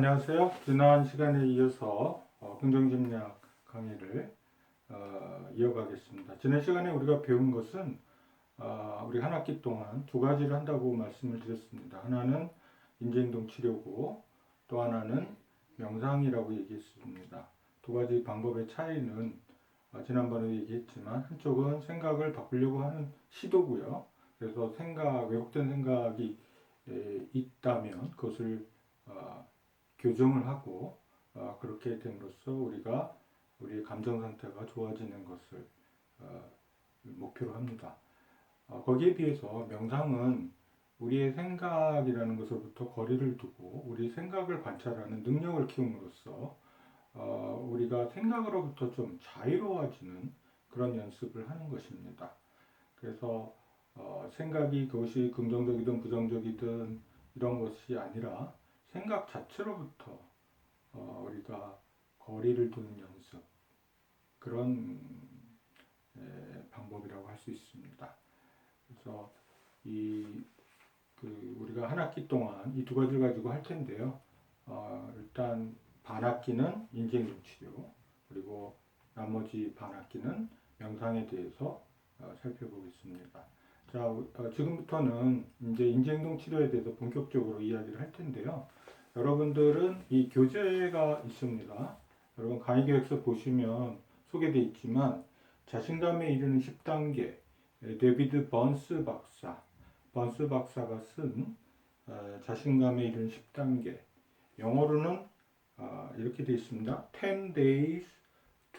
안녕하세요. 지난 시간에 이어서 긍정심리학 강의를 이어가겠습니다. 지난 시간에 우리가 배운 것은 우리 한 학기 동안 두 가지를 한다고 말씀을 드렸습니다. 하나는 인지행동 치료고 또 하나는 명상이라고 얘기했습니다. 두 가지 방법의 차이는 지난번에도 얘기했지만 한쪽은 생각을 바꾸려고 하는 시도고요. 그래서 왜곡된 생각이 있다면 그것을 교정을 하고 그렇게 됨으로써 우리가 우리의 감정 상태가 좋아지는 것을 목표로 합니다. 거기에 비해서 명상은 우리의 생각이라는 것으로부터 거리를 두고 우리 생각을 관찰하는 능력을 키움으로써 우리가 생각으로부터 좀 자유로워지는 그런 연습을 하는 것입니다. 그래서 생각이 그것이 긍정적이든 부정적이든 이런 것이 아니라 생각 자체로부터 우리가 거리를 두는 연습, 그런 방법이라고 할 수 있습니다. 그래서 우리가 한 학기 동안 이 두 가지를 가지고 할 텐데요. 일단 반 학기는 인지행동 치료, 그리고 나머지 반 학기는 명상에 대해서 살펴보겠습니다. 자, 지금부터는 이제 인지행동 치료에 대해서 본격적으로 이야기를 할 텐데요. 여러분들은 이 교재가 있습니다. 여러분 강의 계획서 보시면 소개되어 있지만 자신감에 이르는 10단계 데비드 번스 박사가 쓴 자신감에 이르는 10단계, 영어로는 이렇게 되어 있습니다. 10 Days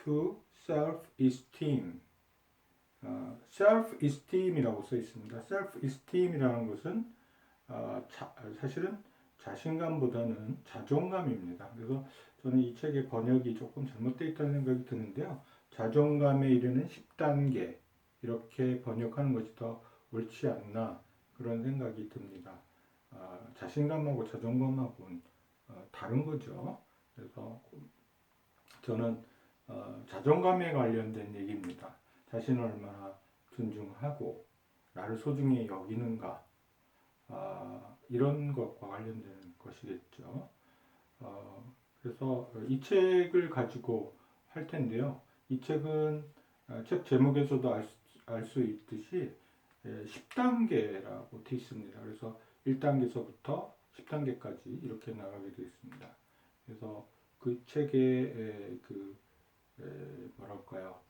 to Self-Esteem. Self-Esteem이라고 써 있습니다. Self-Esteem이라는 것은 사실은 자신감보다는 자존감입니다. 그래서 저는 이 책의 번역이 조금 잘못되어 있다는 생각이 드는데요. 자존감에 이르는 10단계 이렇게 번역하는 것이 더 옳지 않나 그런 생각이 듭니다. 자신감하고 자존감하고는 다른 거죠. 그래서 저는 자존감에 관련된 얘기입니다. 자신을 얼마나 존중하고 나를 소중히 여기는가, 이런 것과 관련된 것이겠죠. 그래서 이 책을 가지고 할 텐데요. 이 책은 책 제목에서도 알 수 있듯이 10단계라고 되어 있습니다. 그래서 1단계서부터 10단계까지 이렇게 나가게 되어 있습니다. 그래서 그 책의 뭐랄까요,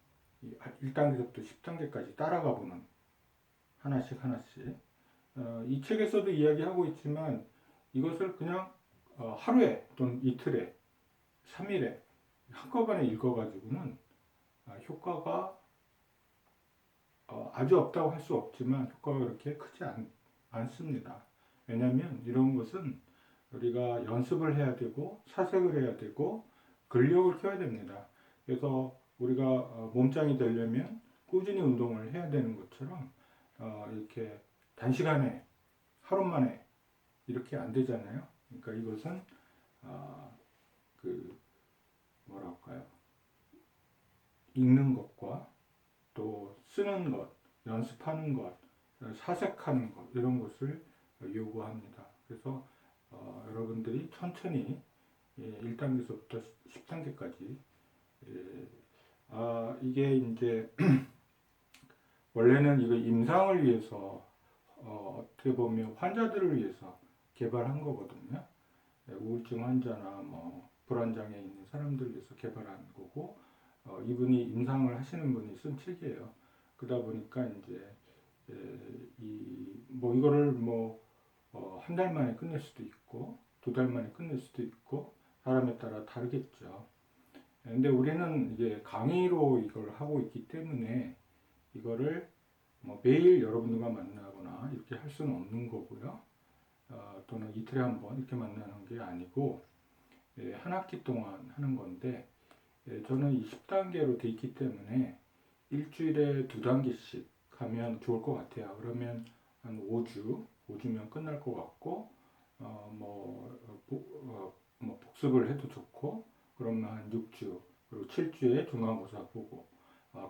1단계부터 10단계까지 따라가 보는 하나씩 이 책에서도 이야기하고 있지만 이것을 그냥 하루에 또는 이틀에 3일에 한꺼번에 읽어가지고는 효과가 아주 없다고 할 수 없지만 효과가 그렇게 크지 않습니다. 왜냐하면 이런 것은 우리가 연습을 해야 되고 사색을 해야 되고 근력을 키워야 됩니다. 그래서 우리가 몸짱이 되려면 꾸준히 운동을 해야 되는 것처럼 이렇게 단시간에 하루 만에 이렇게 안 되잖아요. 그러니까 이것은 뭐랄까요, 읽는 것과 또 쓰는 것, 연습하는 것, 사색하는 것 이런 것을 요구합니다. 그래서 여러분들이 천천히 1단계서부터 10단계까지 이게 이제 원래는 이거 임상을 위해서 어떻게 보면 환자들을 위해서 개발한 거거든요. 우울증 환자나 뭐 불안장애 있는 사람들을 위해서 개발한 거고 이분이 임상을 하시는 분이 쓴 책이에요. 그러다 보니까 이제 이거를 한 달 만에 끝낼 수도 있고 2달 만에 끝낼 수도 있고 사람에 따라 다르겠죠. 근데 우리는 이제 강의로 이걸 하고 있기 때문에 이거를 매일 여러분들과 만나거나 이렇게 할 수는 없는 거고요. 또는 이틀에 한 번 이렇게 만나는 게 아니고 한 학기 동안 하는 건데 저는 이 10단계로 돼 있기 때문에 일주일에 2단계씩 하면 좋을 것 같아요. 그러면 한 5주면 끝날 것 같고 복습을 해도 좋고 그러면 한 6주 그리고 7주에 중간고사 보고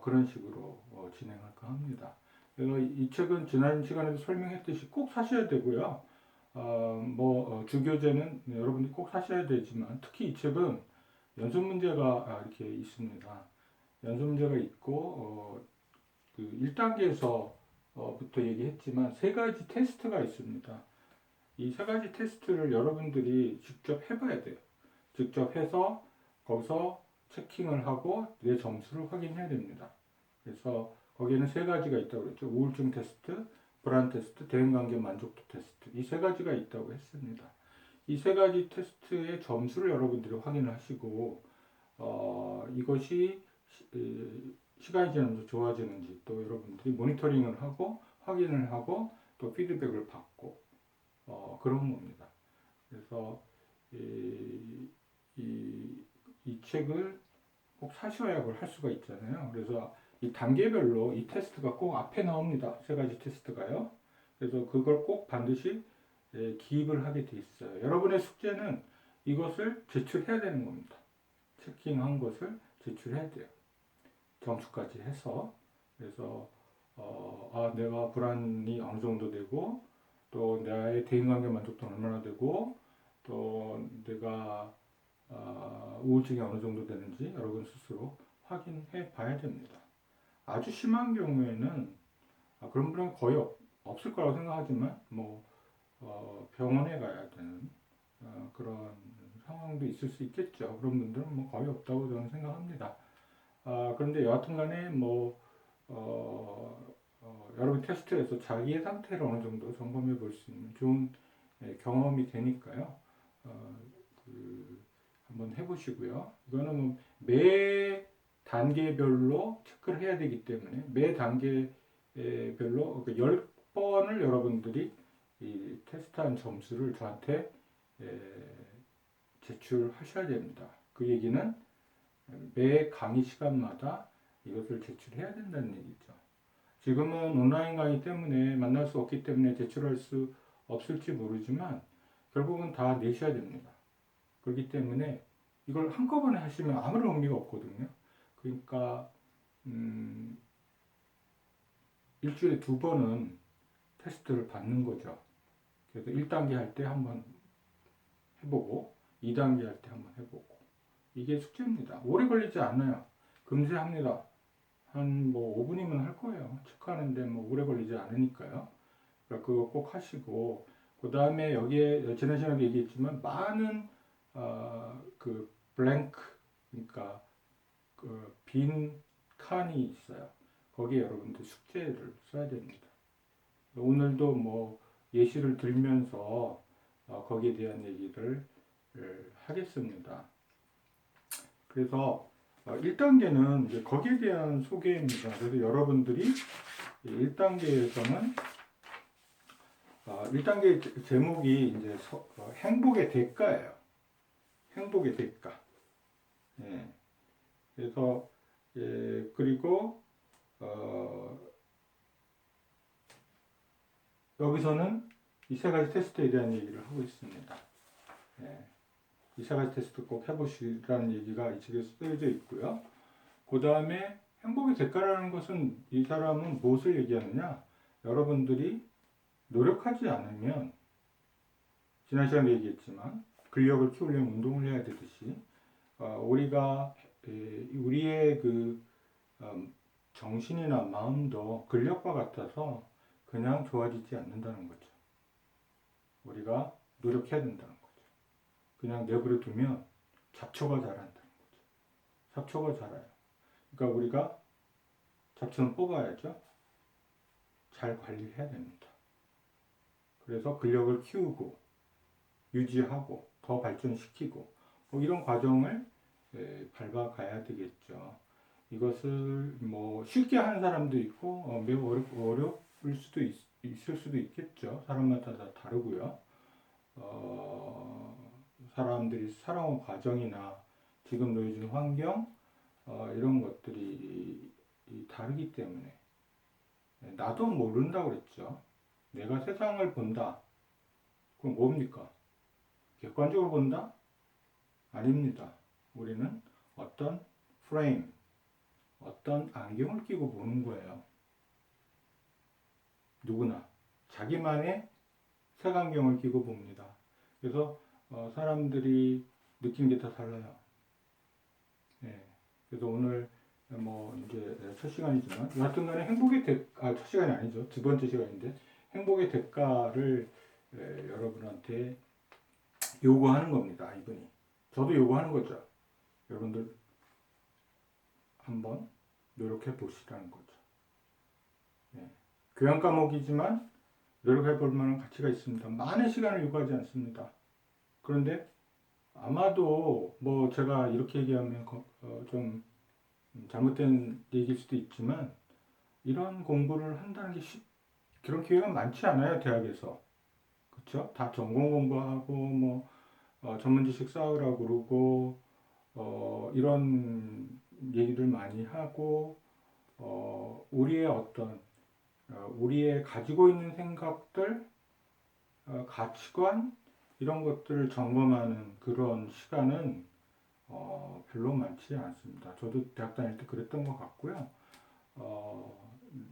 그런 식으로 진행할까 합니다. 그래서 이 책은 지난 시간에도 설명했듯이 꼭 사셔야 되고요. 주교재는 여러분이 꼭 사셔야 되지만 특히 이 책은 연습 문제가 이렇게 있습니다. 연습 문제가 있고 그 1단계에서부터 얘기했지만 세 가지 테스트가 있습니다. 이 세 가지 테스트를 여러분들이 직접 해봐야 돼요. 직접 해서 거기서 체킹을 하고 내 점수를 확인해야 됩니다. 그래서 거기에는 세 가지가 있다고 그랬죠. 우울증 테스트, 불안 테스트, 대인관계 만족도 테스트. 이 세 가지가 있다고 했습니다. 이 세 가지 테스트의 점수를 여러분들이 확인을 하시고 이것이 시간이 지나면서 좋아지는지 또 여러분들이 모니터링을 하고 확인을 하고 또 피드백을 받고 그런 겁니다. 그래서 이 책을 꼭 사셔야 그걸 할 수가 있잖아요. 그래서 이 단계별로 이 테스트가 꼭 앞에 나옵니다. 세 가지 테스트가요. 그래서 그걸 꼭 반드시 기입을 하게 돼 있어요. 여러분의 숙제는 이것을 제출해야 되는 겁니다. 체킹한 것을 제출해야 돼요. 점수까지 해서. 그래서 내가 불안이 어느 정도 되고 또 나의 대인관계 만족도는 얼마나 되고 또 내가 우울증이 어느 정도 되는지 여러분 스스로 확인해 봐야 됩니다. 아주 심한 경우에는 그런 분은 거의 없을 거라고 생각하지만 병원에 가야 되는 그런 상황도 있을 수 있겠죠. 그런 분들은 거의 없다고 저는 생각합니다. 그런데 여하튼간에 여러분 테스트에서 자기의 상태를 어느 정도 점검해 볼 수 있는 좋은 경험이 되니까요. 한번 해보시고요. 이거는 매 단계별로 체크를 해야 되기 때문에 매 단계별로 10번을 여러분들이 이 테스트한 점수를 저한테 제출하셔야 됩니다. 그 얘기는 매 강의 시간마다 이것을 제출해야 된다는 얘기죠. 지금은 온라인 강의 때문에 만날 수 없기 때문에 제출할 수 없을지 모르지만 결국은 다 내셔야 됩니다. 그렇기 때문에 이걸 한꺼번에 하시면 아무런 의미가 없거든요. 그러니까 일주일에 2번은 테스트를 받는 거죠. 그래서 1단계 할 때 한번 해보고 2단계 할 때 한번 해보고 이게 숙제입니다. 오래 걸리지 않아요. 금세 합니다. 한 5분이면 할 거예요. 체크하는데 오래 걸리지 않으니까요. 그러니까 그거 꼭 하시고 그 다음에 여기에 지난 시간에 얘기했지만 많은 그 블랭크 그러니까 그 빈 칸이 있어요. 거기에 여러분들 숙제를 써야 됩니다. 오늘도 예시를 들면서 거기에 대한 얘기를 하겠습니다. 그래서 1단계는 이제 거기에 대한 소개입니다. 그래서 여러분들이 1단계에서는 1단계 제목이 이제 행복의 대가예요. 행복의 대가. 예. 그래서 그리고 여기서는 이 세 가지 테스트에 대한 얘기를 하고 있습니다. 예. 이 세 가지 테스트 꼭 해보시라는 얘기가 이 책에 쓰여져 있고요. 그 다음에 행복의 대가라는 것은 이 사람은 무엇을 얘기하느냐? 여러분들이 노력하지 않으면 지난 시간에 얘기했지만 근력을 키우려면 운동을 해야 되듯이 우리가 우리의 그 정신이나 마음도 근력과 같아서 그냥 좋아지지 않는다는 거죠. 우리가 노력해야 된다는 거죠. 그냥 내버려 두면 잡초가 자란다는 거죠. 잡초가 자라요. 그러니까 우리가 잡초는 뽑아야죠. 잘 관리해야 됩니다. 그래서 근력을 키우고 유지하고 더 발전시키고 이런 과정을 밟아가야 되겠죠. 이것을 쉽게 하는 사람도 있고 매우 어려울 수도 있을 수도 있겠죠. 사람마다 다 다르고요. 사람들이 살아온 과정이나 지금 놓여진 환경 이런 것들이 다르기 때문에 나도 모른다고 그랬죠. 내가 세상을 본다. 그럼 뭡니까? 객관적으로 본다? 아닙니다. 우리는 어떤 프레임, 어떤 안경을 끼고 보는 거예요. 누구나 자기만의 색안경을 끼고 봅니다. 그래서 사람들이 느낀 게 다 달라요. 예. 그래서 오늘 뭐 이제 첫 시간이지만 여하튼간에 첫 시간이 아니죠. 두 번째 시간인데 행복의 대가를 여러분한테 요구하는 겁니다. 이분이. 저도 요구하는 거죠. 여러분들 한번 노력해 보시라는 거죠. 예. 교양 과목이지만 노력해 볼 만한 가치가 있습니다. 많은 시간을 요구하지 않습니다. 그런데 아마도 뭐 제가 이렇게 얘기하면 좀 잘못된 얘기일 수도 있지만 이런 공부를 한다는 게 그런 기회가 많지 않아요. 대학에서. 그렇죠? 다 전공 공부하고 뭐 전문 지식 쌓으라고 그러고 이런 얘기들 많이 하고 우리의 우리의 가지고 있는 생각들, 가치관 이런 것들을 점검하는 그런 시간은 별로 많지 않습니다. 저도 대학 다닐 때 그랬던 것 같고요.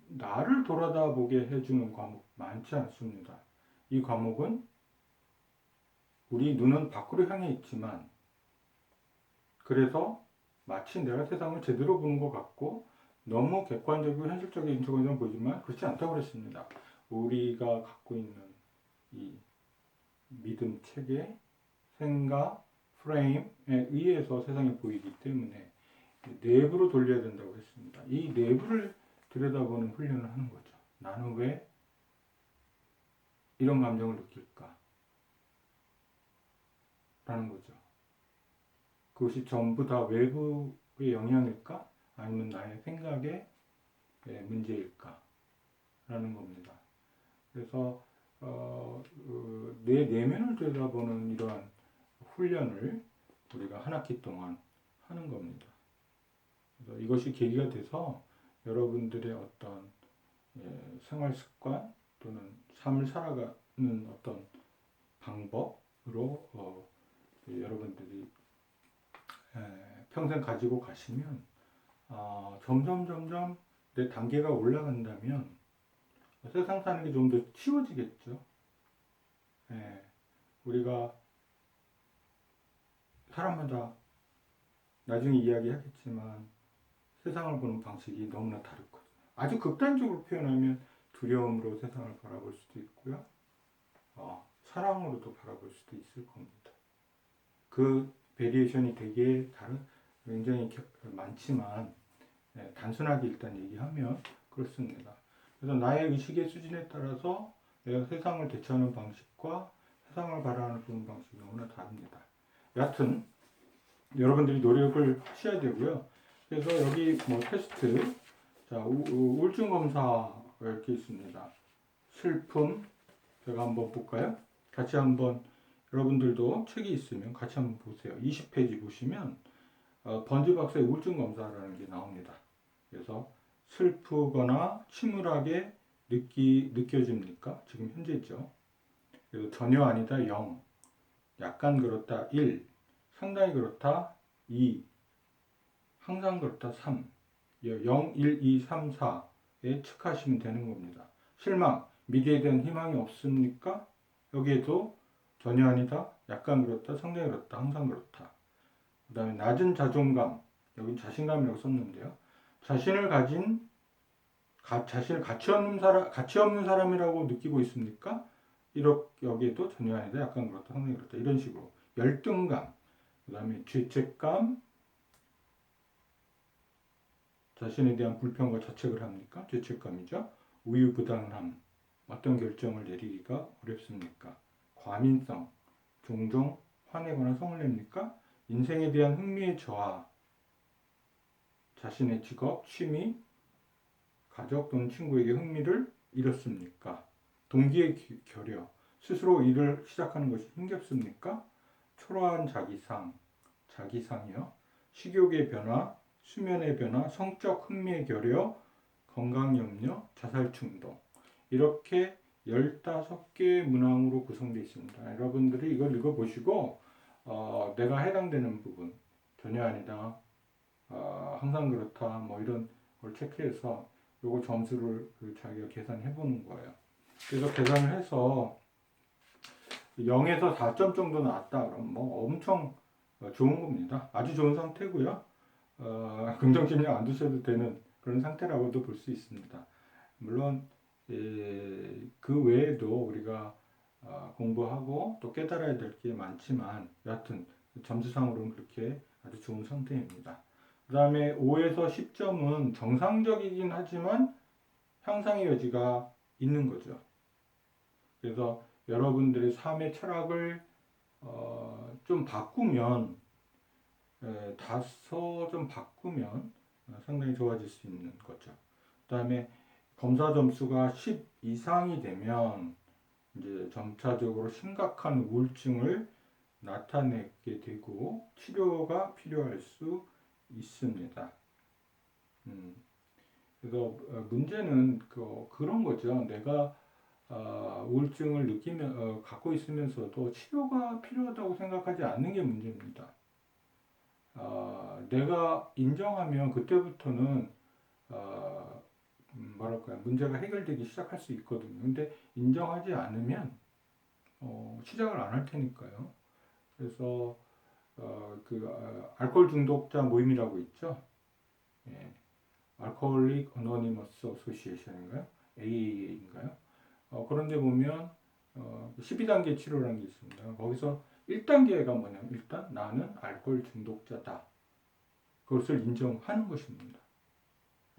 나를 돌아다보게 해주는 과목 많지 않습니다. 이 과목은 우리 눈은 밖으로 향해 있지만 그래서 마치 내가 세상을 제대로 보는 것 같고 너무 객관적이고 현실적인 인식으로 보이지만 그렇지 않다고 그랬습니다. 우리가 갖고 있는 이 믿음 체계, 생각, 프레임에 의해서 세상이 보이기 때문에 내부로 돌려야 된다고 했습니다. 이 내부를 들여다보는 훈련을 하는 거죠. 나는 왜 이런 감정을 느낄까? 라는 거죠. 그것이 전부 다 외부의 영향일까? 아니면 나의 생각의 문제일까? 라는 겁니다. 그래서 내 내면을 들여다보는 이러한 훈련을 우리가 한 학기 동안 하는 겁니다. 그래서 이것이 계기가 돼서 여러분들의 어떤 생활 습관 또는 삶을 살아가는 어떤 방법으로 여러분들이 평생 가지고 가시면 점점 내 단계가 올라간다면 세상 사는 게 좀 더 쉬워지겠죠. 우리가 사람마다 나중에 이야기하겠지만 세상을 보는 방식이 너무나 다르거든요. 아주 극단적으로 표현하면 두려움으로 세상을 바라볼 수도 있고요. 사랑으로도 바라볼 수도 있을 겁니다. 그 베리에이션이 되게 굉장히 많지만 단순하게 일단 얘기하면 그렇습니다. 그래서 나의 의식의 수준에 따라서 내가 세상을 대처하는 방식과 세상을 바라보는 방식이 너무나 다릅니다. 여하튼 여러분들이 노력을 하셔야 되고요. 그래서 여기 뭐 테스트, 자 우울증 검사가 이렇게 있습니다. 슬픔, 제가 한번 볼까요? 같이 한번 여러분들도 책이 있으면 같이 한번 보세요. 20페이지 보시면 번지 박사의 우울증 검사라는 게 나옵니다. 그래서 슬프거나 침울하게 느껴집니까? 지금 현재 있죠. 그래서 전혀 아니다 0, 약간 그렇다 1, 상당히 그렇다 2, 항상 그렇다 3, 0, 1, 2, 3, 4에 체크하시면 되는 겁니다. 실망, 미래에 대한 희망이 없습니까? 여기에도 전혀 아니다, 약간 그렇다, 상당히 그렇다, 항상 그렇다. 그 다음에 낮은 자존감, 여기 자신감이라고 썼는데요. 자신을 가치 없는 사람이라고 느끼고 있습니까? 여기에도 전혀 아니다, 약간 그렇다, 상당히 그렇다. 이런 식으로. 열등감, 그 다음에 죄책감, 자신에 대한 불평과 자책을 합니까? 죄책감이죠. 우유부단함, 어떤 결정을 내리기가 어렵습니까? 과민성, 종종 화내거나 성을 냅니까? 인생에 대한 흥미의 저하, 자신의 직업, 취미, 가족 또는 친구에게 흥미를 잃었습니까? 동기의 결여, 스스로 일을 시작하는 것이 힘겹습니까? 초라한 자기상이요. 식욕의 변화, 수면의 변화, 성적 흥미의 결여, 건강 염려, 자살 충동. 이렇게 15개의 문항으로 구성되어 있습니다. 여러분들이 이걸 읽어보시고 내가 해당되는 부분, 전혀 아니다, 항상 그렇다, 뭐 이런 걸 체크해서 요거 점수를 자기가 계산해 보는 거예요. 그래서 계산을 해서 0에서 4점 정도 나왔다 그러면 뭐 엄청 좋은 겁니다. 아주 좋은 상태고요. 긍정심리 안 두셔도 되는 그런 상태라고도 볼 수 있습니다. 물론 그 외에도 우리가 공부하고 또 깨달아야 될 게 많지만 여하튼 점수상으로는 그렇게 아주 좋은 상태입니다. 그 다음에 5에서 10점은 정상적이긴 하지만 향상의 여지가 있는 거죠. 그래서 여러분들의 삶의 철학을 좀 바꾸면 다소 좀 바꾸면 상당히 좋아질 수 있는 거죠. 그 다음에 검사 점수가 10 이상이 되면 이제 점차적으로 심각한 우울증을 나타내게 되고 치료가 필요할 수 있습니다. 그래서 문제는 그런 거죠. 내가 우울증을 갖고 있으면서도 치료가 필요하다고 생각하지 않는 게 문제입니다. 내가 인정하면 그때부터는 뭐랄까요, 문제가 해결되기 시작할 수 있거든요. 근데 인정하지 않으면 시작을 안 할 테니까요. 그래서 알코올 중독자 모임이라고 있죠. 예, 알코올릭 어노니머스 어소시에이션인가요? AAA인가요? 그런데 보면 12단계 치료라는 게 있습니다. 거기서 1단계가 뭐냐면 일단 나는 알코올 중독자다. 그것을 인정하는 것입니다.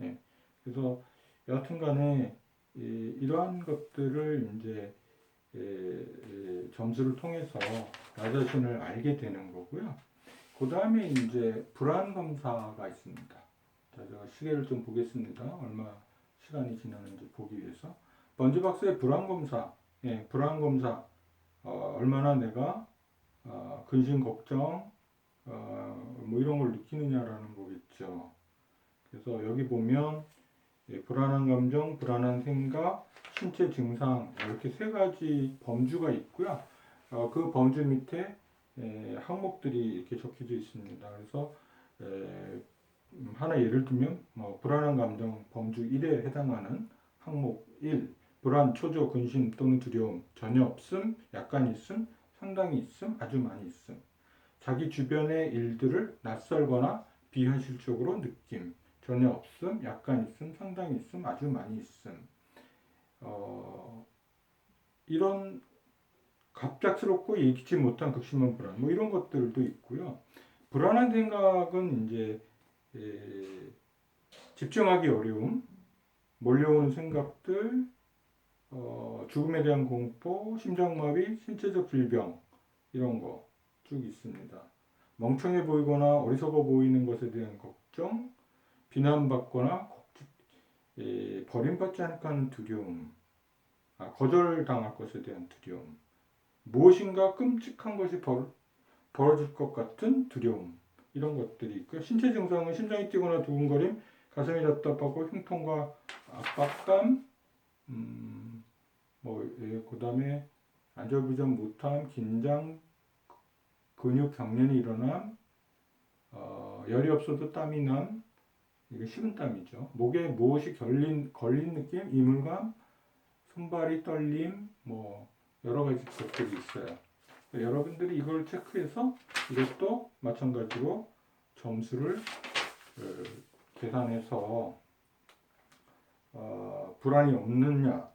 예, 그래서 여하튼간에 이러한 것들을 이제 점수를 통해서 나 자신을 알게 되는 거고요. 그 다음에 이제 불안 검사가 있습니다. 자, 제가 시계를 좀 보겠습니다. 얼마 시간이 지나는지 보기 위해서. 번지박스의 불안 검사, 불안 검사, 얼마나 내가 근심 걱정, 뭐 이런 걸 느끼느냐라는 거겠죠. 그래서 여기 보면 불안한 감정, 불안한 생각, 신체 증상 이렇게 세 가지 범주가 있고요. 그 범주 밑에 항목들이 이렇게 적혀져 있습니다. 그래서 하나 예를 들면 불안한 감정 범주 1에 해당하는 항목 1, 불안, 초조, 근심 또는 두려움, 전혀 없음, 약간 있음, 상당히 있음, 아주 많이 있음. 자기 주변의 일들을 낯설거나 비현실적으로 느낌, 전혀 없음, 약간 있음, 상당히 있음, 아주 많이 있음. 이런 갑작스럽고 예기치 못한 극심한 불안, 뭐 이런 것들도 있고요. 불안한 생각은 이제 집중하기 어려움, 몰려오는 생각들, 죽음에 대한 공포, 심장마비, 신체적 질병 이런 거 쭉 있습니다. 멍청해 보이거나 어리석어 보이는 것에 대한 걱정, 비난받거나 버림받지 않을까 하는 두려움, 거절당할 것에 대한 두려움, 무엇인가 끔찍한 것이 벌어질 것 같은 두려움, 이런 것들이 있고요. 신체 증상은 심장이 뛰거나 두근거림, 가슴이 답답하고 흉통과 압박감, 그 다음에 안절부절 못함, 긴장, 근육 경련이 일어남, 열이 없어도 땀이 남, 이게 식은땀이죠. 목에 무엇이 걸린 느낌, 이물감, 손발이 떨림, 뭐 여러 가지 것들이 있어요. 여러분들이 이걸 체크해서 이것도 마찬가지로 점수를 계산해서 불안이 없느냐,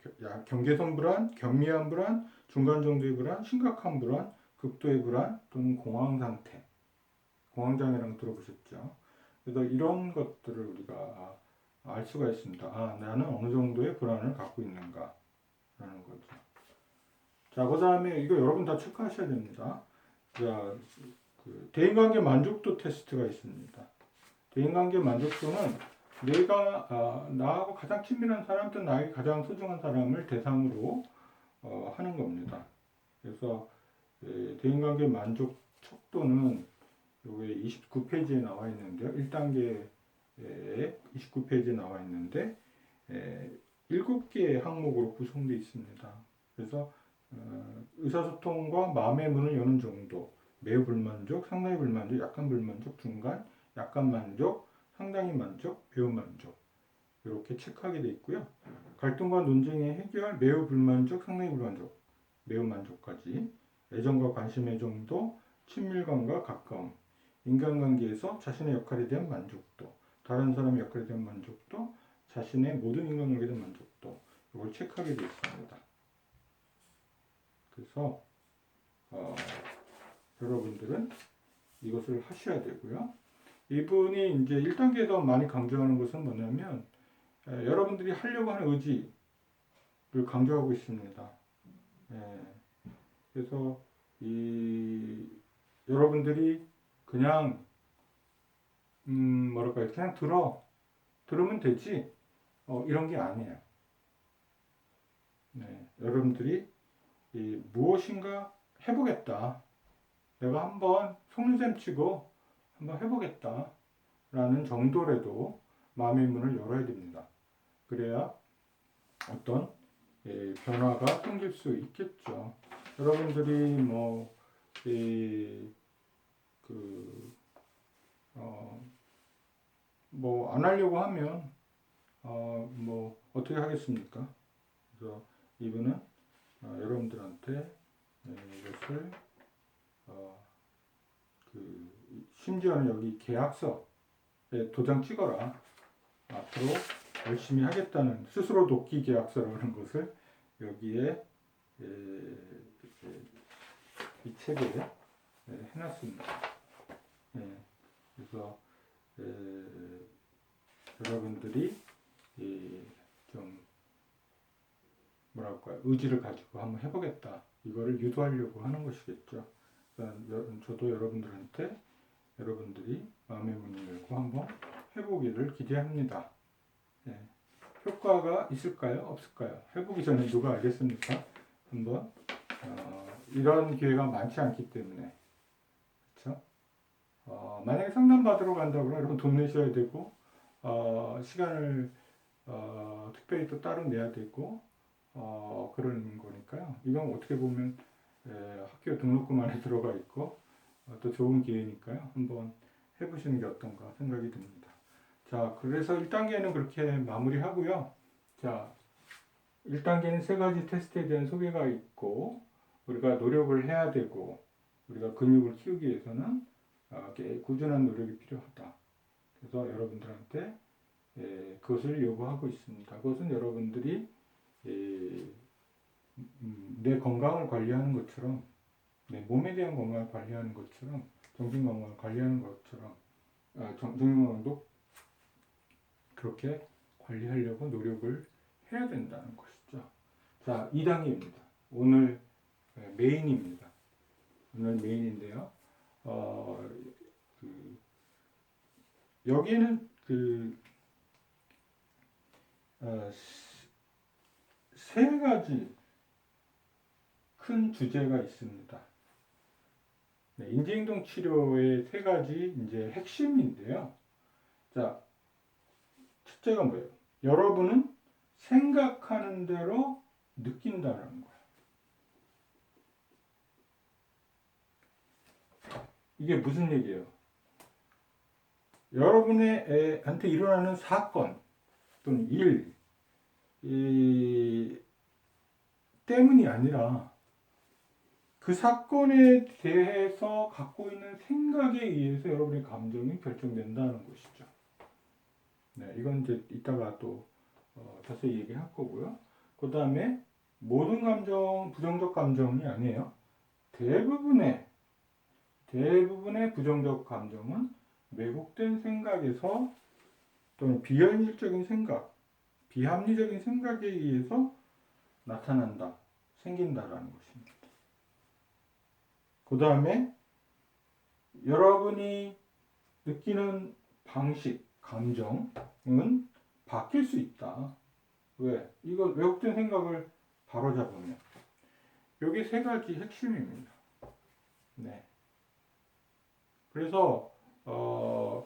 경계선 불안, 경미한 불안, 중간 정도의 불안, 심각한 불안, 극도의 불안 또는 공황 상태, 공황장애라고 들어보셨죠? 그래서 이런 것들을 우리가 알 수가 있습니다. 나는 어느 정도의 불안을 갖고 있는가 라는 거죠. 자, 그 다음에 이거 여러분 다 체크하셔야 됩니다. 자, 대인관계 만족도 테스트가 있습니다. 대인관계 만족도는 내가 나하고 가장 친밀한 사람 또 나에게 가장 소중한 사람을 대상으로 하는 겁니다. 그래서 대인관계 만족 척도는 요게 29페이지에 나와 있는데요. 1단계에 29페이지에 나와 있는데 7개의 항목으로 구성되어 있습니다. 그래서 의사소통과 마음의 문을 여는 정도, 매우 불만족, 상당히 불만족, 약간 불만족, 중간, 약간 만족, 상당히 만족, 매우 만족 이렇게 체크하게 되어 있고요. 갈등과 논쟁의 해결, 매우 불만족, 상당히 불만족, 매우 만족까지 애정과 관심의 정도, 친밀감과 가까움, 인간관계에서 자신의 역할에 대한 만족도, 다른 사람의 역할에 대한 만족도, 자신의 모든 인간관계에 대한 만족도, 이걸 체크하게 되어 있습니다. 그래서 여러분들은 이것을 하셔야 되고요. 이분이 이제 1단계에서 많이 강조하는 것은 뭐냐면 여러분들이 하려고 하는 의지를 강조하고 있습니다. 그래서 여러분들이 그냥 뭐랄까요, 그냥 들으면 되지 이런 게 아니에요. 여러분들이 무엇인가 해보겠다. 내가 한번 속눈썹 치고 한번 해보겠다 라는 정도라도 마음의 문을 열어야 됩니다. 그래야 어떤 변화가 생길 수 있겠죠. 여러분들이 안 하려고 하면 어떻게 하겠습니까? 그래서 이분은 여러분들한테 이것을 심지어는 여기 계약서에 도장 찍어라. 앞으로 열심히 하겠다는 스스로 돕기 계약서라고 하는 것을 여기에 이 책에 해놨습니다. 그래서 여러분들이 좀 뭐랄까요, 의지를 가지고 한번 해보겠다, 이거를 유도하려고 하는 것이겠죠. 저도 여러분들한테 여러분들이 마음의 문을 열고 한번 해보기를 기대합니다. 효과가 있을까요? 없을까요? 해보기 전에 누가 알겠습니까? 한번 이런 기회가 많지 않기 때문에, 그렇죠? 만약에 상담 받으러 간다고 여러분 돈 내셔야 되고 시간을 특별히 또 따로 내야 되고 그런 거니까요. 이건 어떻게 보면 학교 등록금 안에 들어가 있고 또 좋은 기회니까요. 한번 해보시는 게 어떤가 생각이 듭니다. 자, 그래서 1단계는 그렇게 마무리하고요. 자, 1단계는 3가지 테스트에 대한 소개가 있고, 우리가 노력을 해야 되고, 우리가 근육을 키우기 위해서는 꾸준한 노력이 필요하다. 그래서 여러분들한테 그것을 요구하고 있습니다. 그것은 여러분들이 내 건강을 관리하는 것처럼, 내 몸에 대한 건강을 관리하는 것처럼, 정신 건강을 관리하는 것처럼, 정신 건강도 그렇게 관리하려고 노력을 해야 된다는 것이죠. 자, 2단계입니다. 오늘 메인입니다. 오늘 메인인데요. 여기에는 세 가지 큰 주제가 있습니다. 인지행동 치료의 3가지 이제 핵심인데요. 자, 첫째가 뭐예요? 여러분은 생각하는 대로 느낀다는 거예요. 이게 무슨 얘기예요? 여러분의 한테 일어나는 사건 또는 일 때문이 아니라 그 사건에 대해서 갖고 있는 생각에 의해서 여러분의 감정이 결정된다는 것이죠. 이건 이제 이따가 또 자세히 얘기할 거고요. 그 다음에 모든 감정, 부정적 감정이 아니에요. 대부분의 부정적 감정은 왜곡된 생각에서 또는 비현실적인 생각, 비합리적인 생각에 의해서 나타난다, 생긴다라는 것입니다. 그 다음에 여러분이 느끼는 방식, 감정은 바뀔 수 있다. 왜? 이거 왜곡된 생각을 바로잡으면. 여기 3가지 핵심입니다. 그래서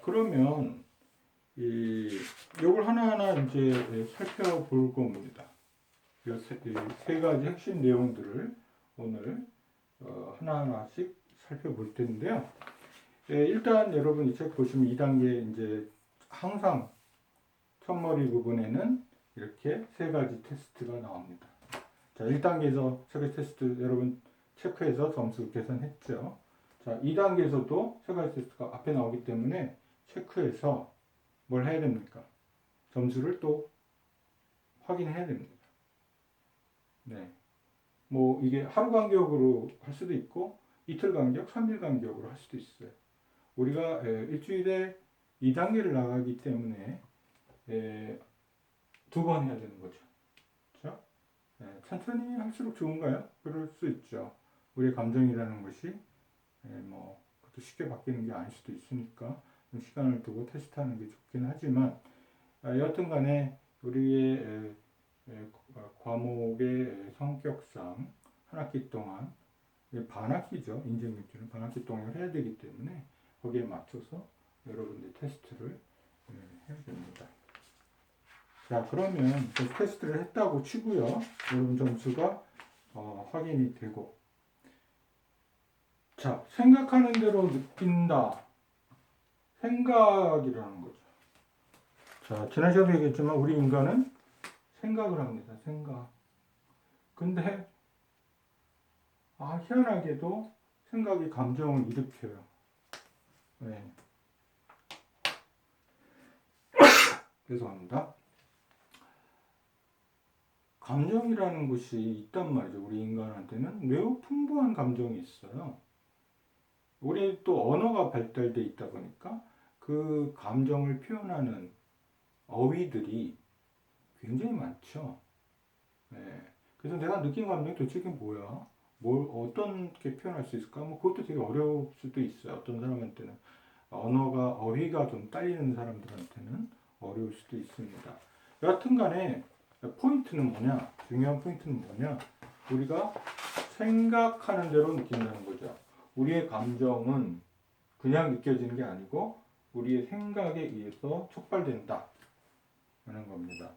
그러면 이걸 하나하나 이제 살펴볼 겁니다. 이 3가지 핵심 내용들을 오늘 하나하나씩 살펴볼 텐데요. 일단 여러분 이 책 보시면 2단계 이제 항상 첫머리 부분에는 이렇게 3가지 테스트가 나옵니다. 자, 1단계에서 3가지 테스트 여러분 체크해서 점수 계산했죠. 자, 2단계에서도 세 가지 테스트가 앞에 나오기 때문에 체크해서 뭘 해야 됩니까? 점수를 또 확인해야 됩니다. 네. 뭐 이게 하루 간격으로 할 수도 있고 이틀 간격, 3일 간격으로 할 수도 있어요. 우리가 일주일에 2단계를 나가기 때문에 2번 해야 되는 거죠. 그렇죠? 천천히 할수록 좋은가요? 그럴 수 있죠. 우리의 감정이라는 것이 뭐 그것도 쉽게 바뀌는 게 아닐 수도 있으니까 시간을 두고 테스트하는 게 좋긴 하지만 여하튼 간에 우리의 과목의 성격상 한 학기 동안 반학기죠. 인증일주는 반학기 동안 해야 되기 때문에 거기에 맞춰서 여러분들 테스트를 해야 됩니다. 자, 그러면 테스트를 했다고 치고요. 여러분 점수가 확인이 되고, 자, 생각하는 대로 느낀다. 생각이라는 거죠. 자, 지난 시간에 얘기했지만 우리 인간은 생각을 합니다. 생각. 근데 희한하게도 생각이 감정을 일으켜요. 네. 죄송합니다. 감정이라는 것이 있단 말이죠. 우리 인간한테는 매우 풍부한 감정이 있어요. 우리 또 언어가 발달돼 있다 보니까 그 감정을 표현하는 어휘들이 굉장히 많죠. 네. 그래서 내가 느낀 감정이 도대체 이게 뭐야? 뭘 어떻게 표현할 수 있을까? 뭐 그것도 되게 어려울 수도 있어요. 어떤 사람한테는 어휘가 좀 딸리는 사람들한테는 어려울 수도 있습니다. 여하튼간에 포인트는 뭐냐? 중요한 포인트는 뭐냐? 우리가 생각하는 대로 느낀다는 거죠. 우리의 감정은 그냥 느껴지는 게 아니고 우리의 생각에 의해서 촉발된다 하는 겁니다.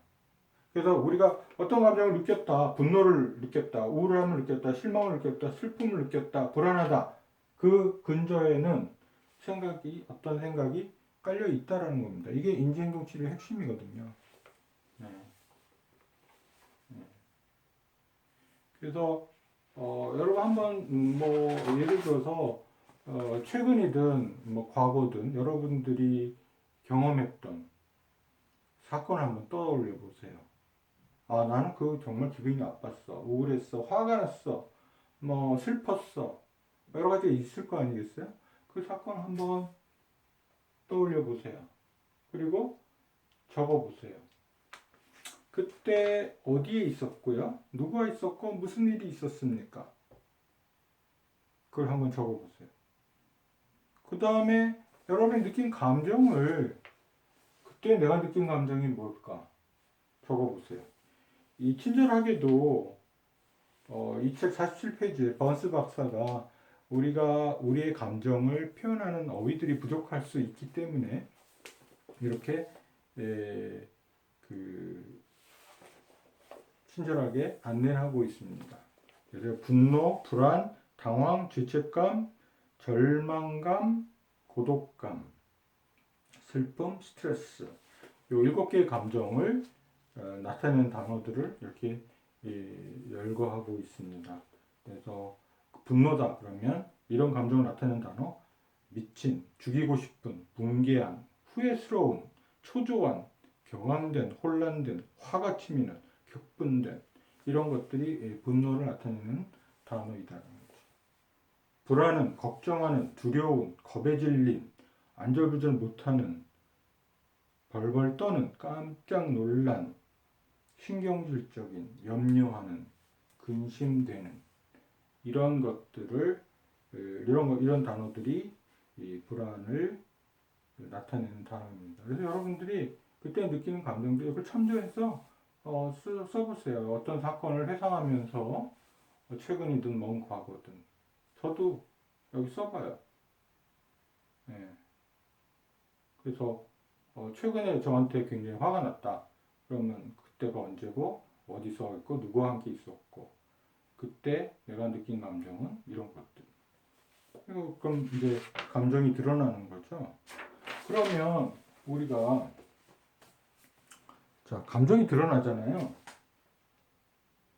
그래서 우리가 어떤 감정을 느꼈다, 분노를 느꼈다, 우울함을 느꼈다, 실망을 느꼈다, 슬픔을 느꼈다, 불안하다. 그 근저에는 어떤 생각이 깔려 있다라는 겁니다. 이게 인지행동 치료의 핵심이거든요. 네. 네. 그래서 여러분 한번 뭐 예를 들어서 최근이든 뭐 과거든 여러분들이 경험했던 사건을 한번 떠올려 보세요. 나는 그 정말 기분이 나빴어, 우울했어, 화가 났어, 뭐 슬펐어, 여러 가지가 있을 거 아니겠어요? 그 사건 한번 떠올려 보세요. 그리고 적어 보세요. 그때 어디에 있었고요? 누가 있었고 무슨 일이 있었습니까? 그걸 한번 적어 보세요. 그 다음에 여러분이 느낀 감정을 그때 내가 느낀 감정이 뭘까? 적어 보세요. 이 친절하게도 이 책 47페이지에 번스 박사가 우리가 우리의 감정을 표현하는 어휘들이 부족할 수 있기 때문에 이렇게 친절하게 안내를 하고 있습니다. 그래서 분노, 불안, 당황, 죄책감, 절망감, 고독감, 슬픔, 스트레스 요 7개의 감정을 나타내는 단어들을 이렇게 열거하고 있습니다. 그래서 분노다 그러면 이런 감정을 나타내는 단어 미친, 죽이고 싶은, 붕괴한, 후회스러운, 초조한, 경황된, 혼란된, 화가 치미는, 격분된 이런 것들이 분노를 나타내는 단어이다. 불안은 걱정하는, 두려운, 겁에 질린, 안절부절 못하는, 벌벌 떠는, 깜짝 놀란, 신경질적인, 염려하는, 근심되는 이런 것들을 이런 단어들이 이 불안을 나타내는 단어입니다. 그래서 여러분들이 그때 느끼는 감정들 이걸 참조해서 써보세요. 어떤 사건을 회상하면서 최근이든 먼 과거든 저도 여기 써봐요. 네. 그래서 최근에 저한테 굉장히 화가 났다. 그러면 그때가 언제고 어디서 있고 누구와 함께 있었고 그때 내가 느낀 감정은 이런 것들. 그럼 이제 감정이 드러나는 거죠. 그러면 우리가 감정이 드러나잖아요.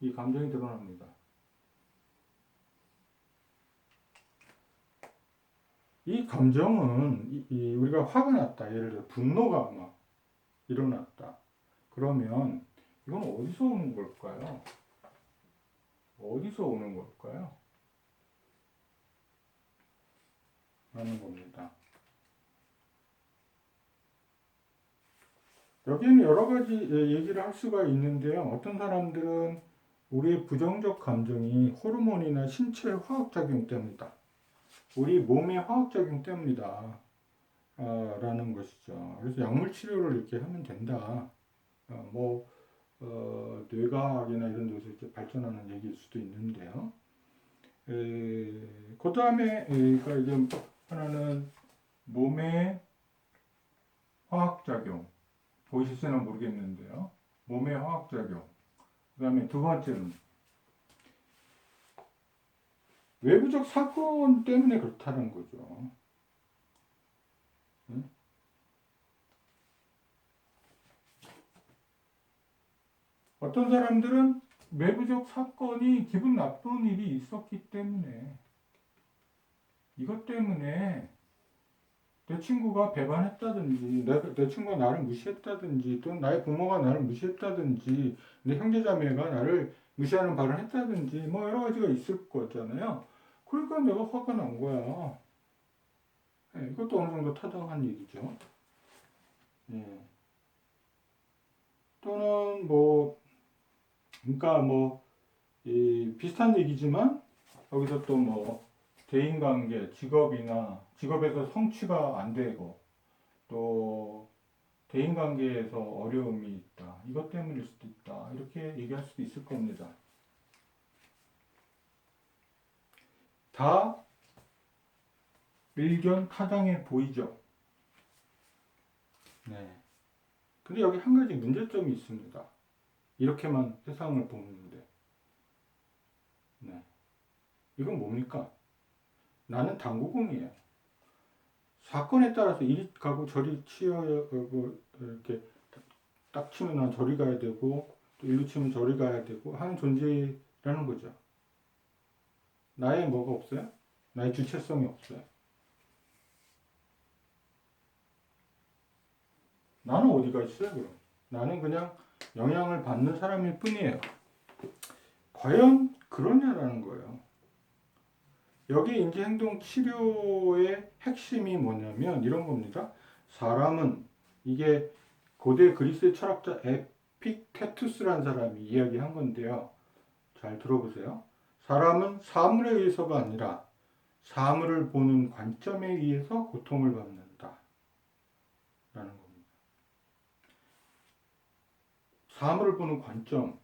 이 감정이 드러납니다. 이 감정은 우리가 화가 났다. 예를 들어 분노가 막 일어났다. 그러면 이건 어디서 오는 걸까요? 어디서 오는 걸까요? 라는 겁니다. 여기는 여러 가지 얘기를 할 수가 있는데요. 어떤 사람들은 우리의 부정적 감정이 호르몬이나 신체 화학작용 때문이다. 우리 몸의 화학작용 때문이다. 라는 것이죠. 그래서 약물 치료를 이렇게 하면 된다. 뇌과학이나 이런 데서 이렇게 발전하는 얘기일 수도 있는데요. 그 다음에, 그러니까 이제 하나는 몸의 화학작용. 보이실지는 모르겠는데요. 몸의 화학작용. 그 다음에 두 번째는 외부적 사건 때문에 그렇다는 거죠. 응? 어떤 사람들은 외부적 사건이 기분 나쁜 일이 있었기 때문에 이것 때문에 내 친구가 배반했다든지 내 친구가 나를 무시했다든지 또는 나의 부모가 나를 무시했다든지 내 형제자매가 나를 무시하는 발언을 했다든지 뭐 여러 가지가 있을 거잖아요. 그러니까 내가 화가 난 거야. 예, 이것도 어느 정도 타당한 얘기죠. 예. 또는 그러니까 비슷한 얘기지만 여기서 또 대인관계, 직업에서 성취가 안 되고 또 대인관계에서 어려움이 있다. 이것 때문일 수도 있다. 이렇게 얘기할 수도 있을 겁니다. 다 일견 타당해 보이죠? 네. 근데 여기 한 가지 문제점이 있습니다. 이렇게만 세상을 보는데. 네. 이건 뭡니까? 나는 당구공이에요. 사건에 따라서 이리 가고 저리 치어가고 이렇게 딱 치면 난 저리 가야 되고 또 일로 치면 저리 가야 되고 하는 존재라는 거죠. 나의 뭐가 없어요? 나의 주체성이 없어요. 나는 어디가 있어요, 그럼? 나는 그냥 영향을 받는 사람일 뿐이에요. 과연 그러냐라는 거예요. 여기 인지행동 치료의 핵심이 뭐냐면 이런 겁니다. 사람은 이게 고대 그리스 철학자 에픽테투스라는 사람이 이야기한 건데요. 잘 들어보세요. 사람은 사물에 의해서가 아니라 사물을 보는 관점에 의해서 고통을 받는다. 라는 겁니다. 사물을 보는 관점에